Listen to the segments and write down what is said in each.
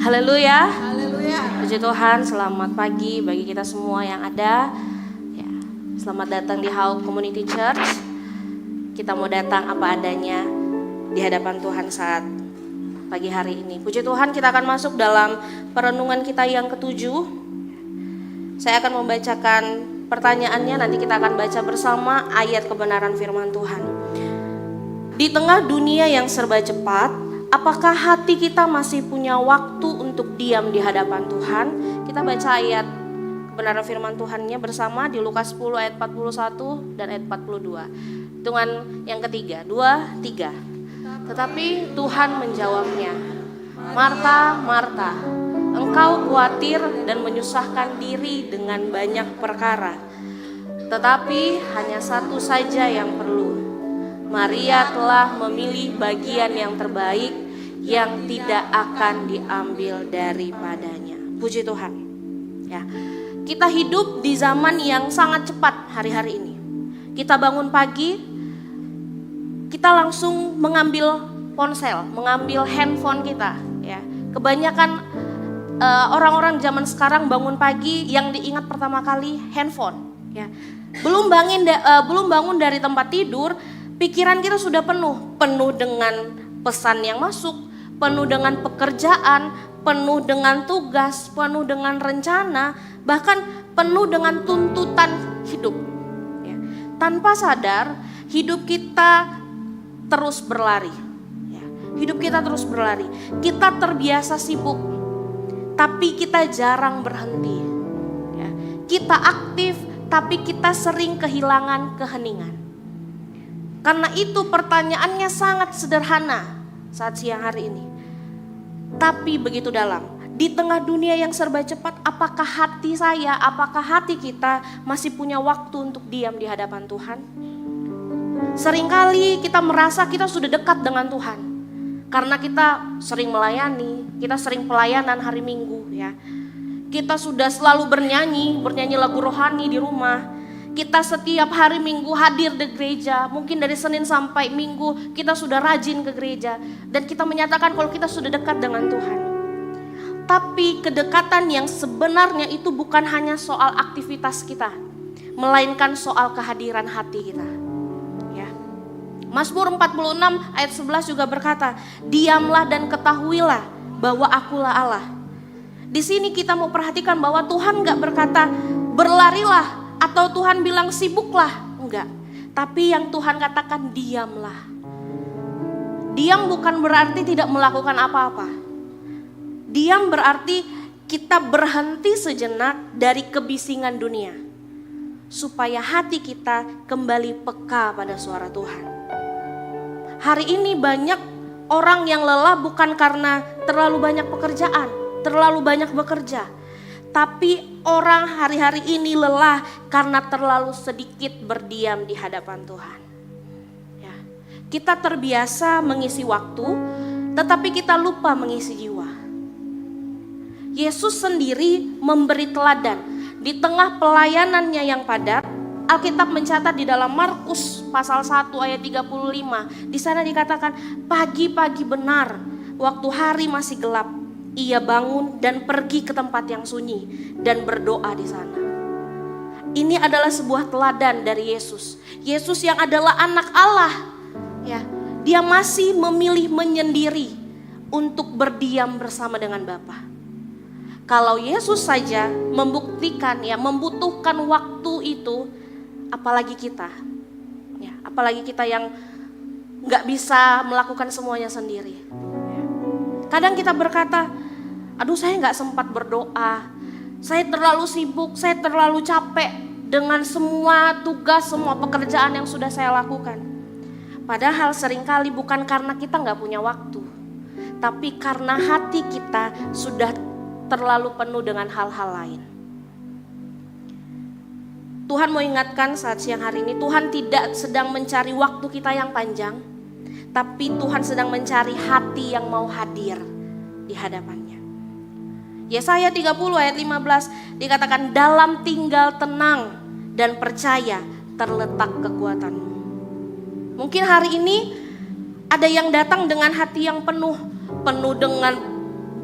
Haleluya. Haleluya. Puji Tuhan, selamat pagi bagi kita semua yang ada. Ya, selamat datang di Hope Community Church. Kita mau datang apa adanya di hadapan Tuhan saat pagi hari ini. Puji Tuhan, kita akan masuk dalam perenungan kita yang ketujuh. Saya akan membacakan pertanyaannya, nanti kita akan baca bersama ayat kebenaran firman Tuhan. Di tengah dunia yang serba cepat, apakah hati kita masih punya waktu untuk diam di hadapan Tuhan? Kita baca ayat kebenaran firman Tuhannya bersama di Lukas 10 ayat 41 dan ayat 42. Hitungan yang ketiga, 2, 3. Tetapi Tuhan menjawabnya, Marta, Marta, engkau khawatir dan menyusahkan diri dengan banyak perkara. Tetapi hanya satu saja yang perlu. Maria telah memilih bagian yang terbaik yang tidak akan diambil daripadanya. Puji Tuhan. Ya. Kita hidup di zaman yang sangat cepat hari-hari ini. Kita bangun pagi, kita langsung mengambil ponsel, mengambil handphone kita. Ya. Kebanyakan orang-orang zaman sekarang bangun pagi yang diingat pertama kali handphone. Ya. Belum bangun dari tempat tidur, pikiran kita sudah penuh dengan pesan yang masuk, penuh dengan pekerjaan, penuh dengan tugas, penuh dengan rencana, bahkan penuh dengan tuntutan hidup. Ya. Tanpa sadar, hidup kita terus berlari. Ya. Hidup kita terus berlari. Kita terbiasa sibuk, tapi kita jarang berhenti. Ya. Kita aktif, tapi kita sering kehilangan keheningan. Karena itu pertanyaannya sangat sederhana saat siang hari ini. Tapi begitu dalam. Di tengah dunia yang serba cepat, apakah hati saya, apakah hati kita masih punya waktu untuk diam di hadapan Tuhan? Seringkali kita merasa kita sudah dekat dengan Tuhan. Karena kita sering melayani, kita sering pelayanan hari Minggu ya. Kita sudah selalu bernyanyi lagu rohani di rumah. Kita setiap hari Minggu hadir di gereja, mungkin dari Senin sampai Minggu kita sudah rajin ke gereja. Dan kita menyatakan kalau kita sudah dekat dengan Tuhan. Tapi kedekatan yang sebenarnya itu bukan hanya soal aktivitas kita, melainkan soal kehadiran hati kita. Ya. Mazmur 46 ayat 11 juga berkata, diamlah dan ketahuilah bahwa akulah Allah. Di sini kita mau perhatikan bahwa Tuhan gak berkata berlarilah, atau Tuhan bilang sibuklah, enggak. Tapi yang Tuhan katakan diamlah. Diam bukan berarti tidak melakukan apa-apa. Diam berarti kita berhenti sejenak dari kebisingan dunia. Supaya hati kita kembali peka pada suara Tuhan. Hari ini banyak orang yang lelah bukan karena terlalu banyak pekerjaan, terlalu banyak bekerja. Tapi orang hari-hari ini lelah karena terlalu sedikit berdiam di hadapan Tuhan. Ya. Kita terbiasa mengisi waktu, tetapi kita lupa mengisi jiwa. Yesus sendiri memberi teladan. Di tengah pelayanannya yang padat, Alkitab mencatat di dalam Markus pasal 1 ayat 35. Di sana dikatakan pagi-pagi benar, waktu hari masih gelap. Ia bangun dan pergi ke tempat yang sunyi dan berdoa di sana. Ini adalah sebuah teladan dari Yesus. Yesus yang adalah anak Allah, ya, dia masih memilih menyendiri untuk berdiam bersama dengan Bapa. Kalau Yesus saja membuktikan, ya, membutuhkan waktu itu, apalagi kita, ya, apalagi kita yang nggak bisa melakukan semuanya sendiri. Kadang kita berkata, aduh saya gak sempat berdoa, saya terlalu sibuk, saya terlalu capek dengan semua tugas, semua pekerjaan yang sudah saya lakukan. Padahal seringkali bukan karena kita gak punya waktu, tapi karena hati kita sudah terlalu penuh dengan hal-hal lain. Tuhan mau ingatkan saat siang hari ini, Tuhan tidak sedang mencari waktu kita yang panjang, tapi Tuhan sedang mencari hati yang mau hadir di hadapannya. Yesaya 30 ayat 15 dikatakan dalam tinggal tenang dan percaya terletak kekuatanmu. Mungkin hari ini ada yang datang dengan hati yang penuh dengan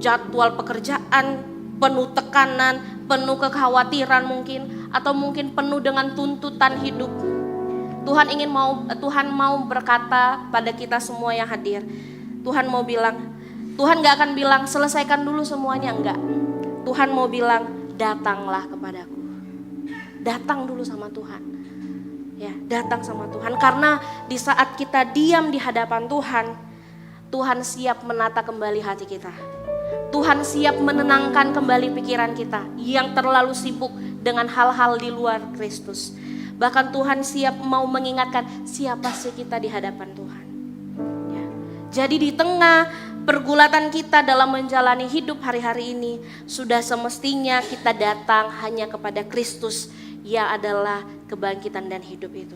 jadwal pekerjaan, penuh tekanan, penuh kekhawatiran mungkin, atau mungkin penuh dengan tuntutan hidup. Tuhan mau berkata pada kita semua yang hadir. Tuhan mau bilang, Tuhan gak akan bilang selesaikan dulu semuanya, enggak. Tuhan mau bilang datanglah kepadaku. Datang dulu sama Tuhan. Ya, datang sama Tuhan, karena di saat kita diam di hadapan Tuhan, Tuhan siap menata kembali hati kita. Tuhan siap menenangkan kembali pikiran kita yang terlalu sibuk dengan hal-hal di luar Kristus. Bahkan Tuhan siap mau mengingatkan siapa sih kita di hadapan Tuhan. Ya. Jadi di tengah pergulatan kita dalam menjalani hidup hari-hari ini, sudah semestinya kita datang hanya kepada Kristus yang adalah kebangkitan dan hidup itu.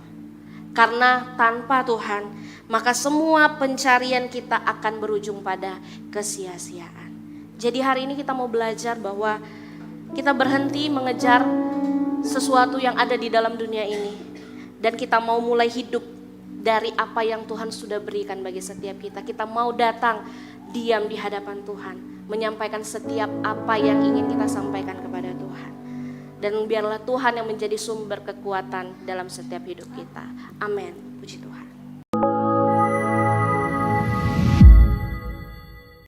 Karena tanpa Tuhan, maka semua pencarian kita akan berujung pada kesia-siaan. Jadi hari ini kita mau belajar bahwa kita berhenti mengejar sesuatu yang ada di dalam dunia ini, dan kita mau mulai hidup dari apa yang Tuhan sudah berikan bagi setiap kita. Kita mau datang diam di hadapan Tuhan, menyampaikan setiap apa yang ingin kita sampaikan kepada Tuhan. Dan biarlah Tuhan yang menjadi sumber kekuatan dalam setiap hidup kita. Amin. Puji Tuhan.